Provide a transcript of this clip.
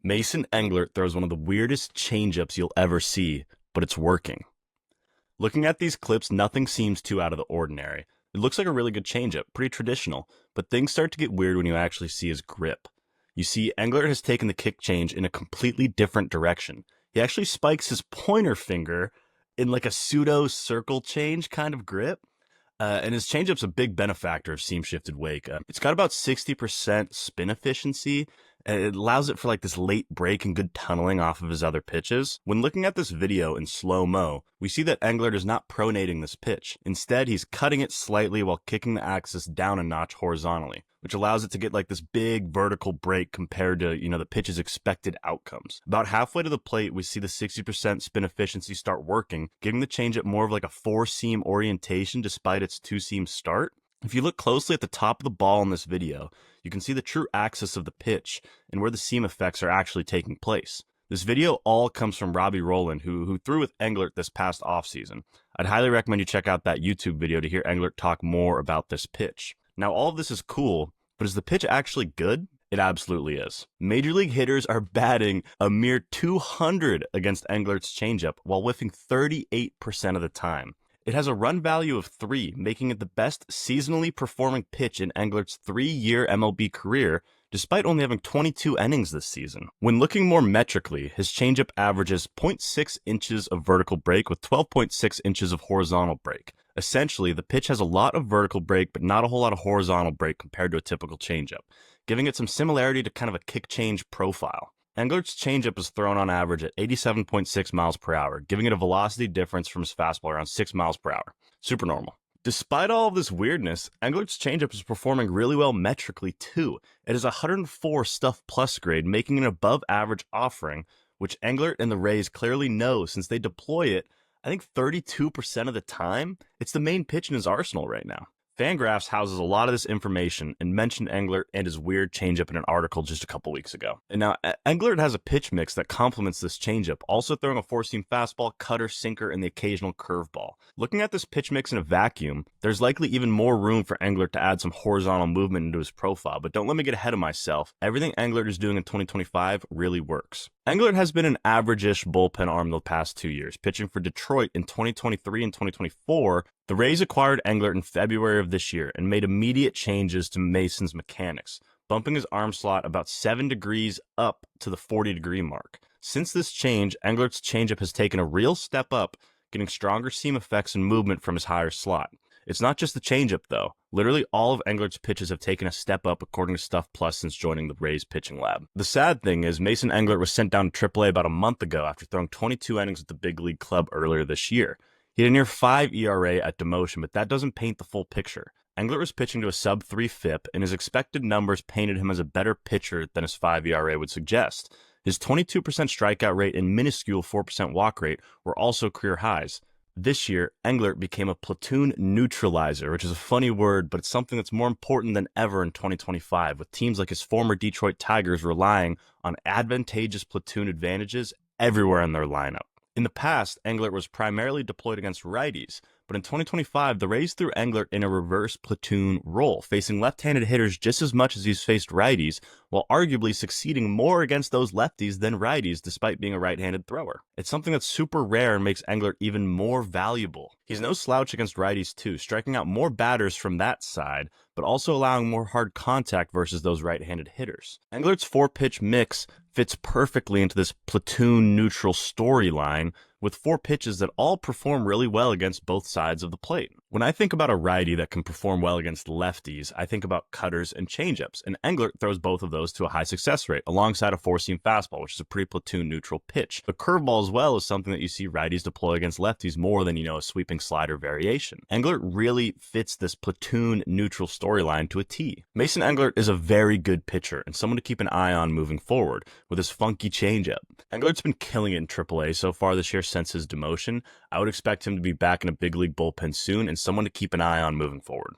Mason Englert throws one of the weirdest changeups you'll ever see, but it's working. Looking at these clips, nothing seems too out of the ordinary. It looks like a really good changeup, pretty traditional, but things start to get weird when you actually see his grip. You see, Englert has taken the kick change in a completely different direction. He actually spikes his pointer finger in like a pseudo circle change kind of grip. And his changeup's a big benefactor of seam-shifted wake. It's got about 60% spin efficiency, and it allows it for like this late break and good tunneling off of his other pitches. When looking at this video in slow-mo, we see that Englert is not pronating this pitch. Instead, he's cutting it slightly while kicking the axis down a notch horizontally, which allows it to get like this big vertical break compared to, the pitch's expected outcomes. About halfway to the plate, we see the 60% spin efficiency start working, giving the changeup more of like a four-seam orientation despite its two-seam start. If you look closely at the top of the ball in this video, you can see the true axis of the pitch and where the seam effects are actually taking place. This video all comes from Robbie Rowland, who threw with Englert this past offseason. I'd highly recommend you check out that YouTube video to hear Englert talk more about this pitch. Now, all of this is cool, but is the pitch actually good? It absolutely is. Major league hitters are batting a mere 200 against Englert's changeup while whiffing 38% of the time. It has a run value of 3, making it the best seasonally performing pitch in Englert's 3-year MLB career, despite only having 22 innings this season. When looking more metrically, his changeup averages 0.6 inches of vertical break with 12.6 inches of horizontal break. Essentially, the pitch has a lot of vertical break, but not a whole lot of horizontal break compared to a typical changeup, giving it some similarity to kind of a kick change profile. Englert's changeup is thrown on average at 87.6 miles per hour, giving it a velocity difference from his fastball around 6 miles per hour. Super normal. Despite all of this weirdness, Englert's changeup is performing really well metrically too. It is a 104 Stuff Plus grade, making an above average offering, which Englert and the Rays clearly know since they deploy it, I think 32% of the time. It's the main pitch in his arsenal right now. Fangraphs houses a lot of this information and mentioned Englert and his weird changeup in an article just a couple weeks ago. And now, Englert has a pitch mix that complements this changeup, also throwing a four-seam fastball, cutter, sinker, and the occasional curveball. Looking at this pitch mix in a vacuum, there's likely even more room for Englert to add some horizontal movement into his profile, but don't let me get ahead of myself. Everything Englert is doing in 2025 really works. Englert has been an average-ish bullpen arm the past 2 years, pitching for Detroit in 2023 and 2024. The Rays acquired Englert in February of this year and made immediate changes to Mason's mechanics, bumping his arm slot about 7 degrees up to the 40-degree mark. Since this change, Englert's changeup has taken a real step up, getting stronger seam effects and movement from his higher slot. It's not just the changeup, though. Literally all of Englert's pitches have taken a step up according to Stuff Plus since joining the Rays pitching lab. The sad thing is Mason Englert was sent down to AAA about a month ago after throwing 22 innings with the big league club earlier this year. He had a near 5 ERA at demotion, but that doesn't paint the full picture. Englert was pitching to a sub-3 FIP, and his expected numbers painted him as a better pitcher than his 5 ERA would suggest. His 22% strikeout rate and minuscule 4% walk rate were also career highs. This year, Englert became a platoon neutralizer, which is a funny word, but it's something that's more important than ever in 2025, with teams like his former Detroit Tigers relying on advantageous platoon advantages everywhere in their lineup. In the past, Englert was primarily deployed against righties, but in 2025, the Rays threw Englert in a reverse platoon role, facing left-handed hitters just as much as he's faced righties, while arguably succeeding more against those lefties than righties despite being a right-handed thrower. It's something that's super rare and makes Englert even more valuable. He's no slouch against righties too, striking out more batters from that side, but also allowing more hard contact versus those right-handed hitters. Englert's 4-pitch mix fits perfectly into this platoon neutral storyline with 4 pitches that all perform really well against both sides of the plate. When I think about a righty that can perform well against lefties, I think about cutters and changeups, and Englert throws both of those to a high success rate alongside a four-seam fastball, which is a pretty platoon neutral pitch. The curveball as well is something that you see righties deploy against lefties more than, a sweeping slider variation. Englert really fits this platoon neutral storyline to a T. Mason Englert is a very good pitcher and someone to keep an eye on moving forward with his funky changeup. Englert's been killing it in AAA so far this year since his demotion. I would expect him to be back in a big league bullpen soon and someone to keep an eye on moving forward.